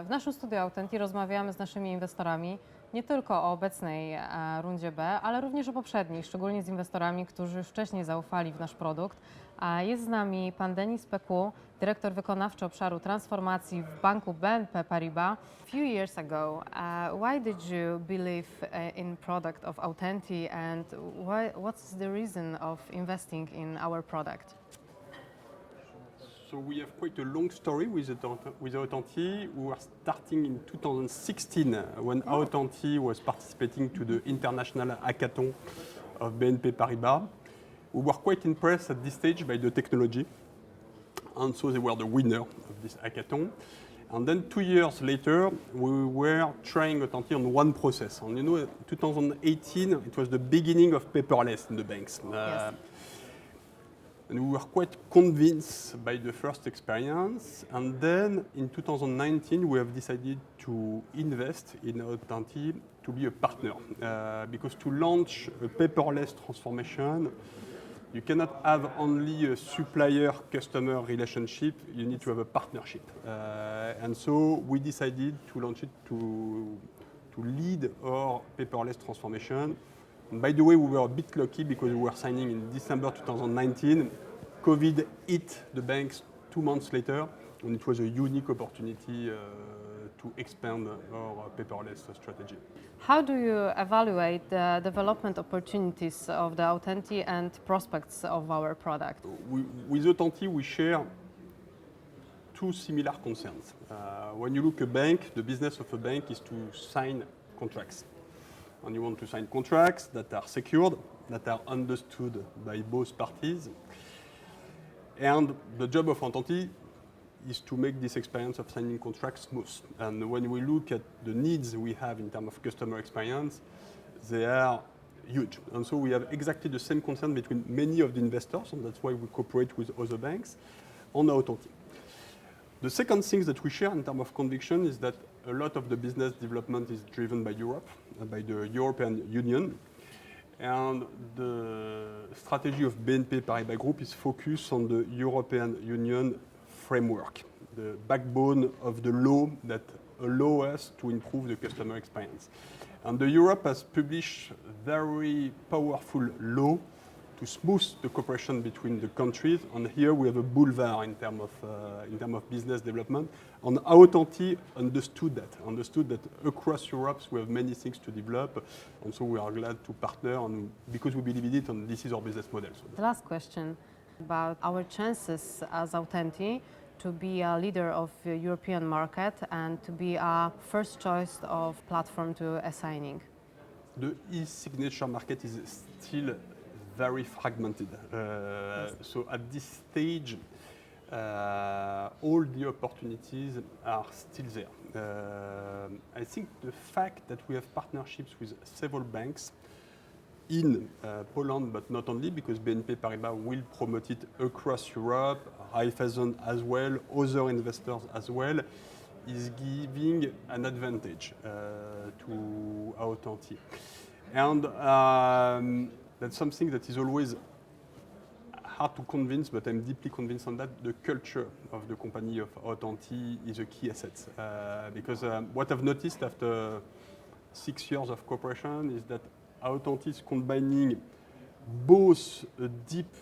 W naszym studiu Authenti rozmawiamy z naszymi inwestorami nie tylko o obecnej rundzie B, ale również o poprzedniej, szczególnie z inwestorami, którzy już wcześniej zaufali w nasz produkt. Jest z nami pan Denis Peku, dyrektor wykonawczy obszaru transformacji w banku BNP Paribas. A few years ago, why did you believe in product of Authenti and what's the reason of investing in our product? So we have quite a long story with Authenti. We were starting in 2016 when Authenti was participating to the international hackathon of BNP Paribas. We were quite impressed at this stage by the technology, and so they were the winner of this hackathon. And then 2 years later, we were trying Authenti on one process. And 2018, it was the beginning of paperless in the banks. Yes. And we were quite convinced by the first experience. And then in 2019, we have decided to invest in Authenti to be a partner. Because to launch a paperless transformation, you cannot have only a supplier-customer relationship, you need to have a partnership. And so we decided to launch it to lead our paperless transformation. And by the way, we were a bit lucky because we were signing in December 2019. COVID hit the banks 2 months later, and it was a unique opportunity to expand our paperless strategy. How do you evaluate the development opportunities of the Authenti and prospects of our product? With Authenti, we share two similar concerns. When you look at a bank, the business of a bank is to sign contracts. And you want to sign contracts that are secured, that are understood by both parties. And the job of Authenti is to make this experience of signing contracts smooth. And when we look at the needs we have in terms of customer experience, they are huge. And so we have exactly the same concern between many of the investors, and that's why we cooperate with other banks on Authenti. The second thing that we share in terms of conviction is that a lot of the business development is driven by Europe, by the European Union. And the strategy of BNP Paribas Group is focused on the European Union framework, the backbone of the law that allow us to improve the customer experience. And the Europe has published very powerful law to smooth the cooperation between the countries. And here we have a boulevard in terms of business development. And Authenti understood that across Europe we have many things to develop. And so we are glad to partner because we believe in it, and this is our business model. The last question about our chances as Authenti to be a leader of the European market and to be a first choice of platform to assigning. The e-signature market is still very fragmented. So at this stage, all the opportunities are still there. I think the fact that we have partnerships with several banks in Poland, but not only, because BNP Paribas will promote it across Europe, Raiffeisen as well, other investors as well, is giving an advantage to Authenti. And that's something that is always hard to convince, but I'm deeply convinced on that. The culture of the company of Authenti is a key asset. Because what I've noticed after 6 years of cooperation is that Authenti is combining both a deep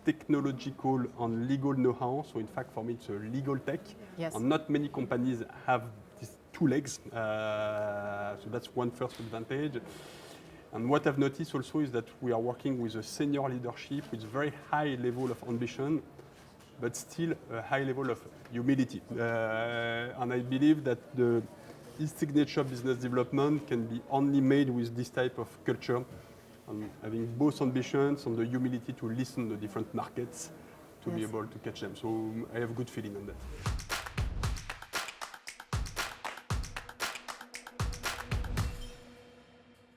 technological and legal know-how. So in fact, for me, it's a legal tech. Yes. And not many companies have these two legs. So that's one first advantage. And what I've noticed also is that we are working with a senior leadership with very high level of ambition, but still a high level of humility. And I believe that the e-signature business development can be only made with this type of culture, and having both ambitions and the humility to listen to different markets to be able to catch them. So I have a good feeling on that.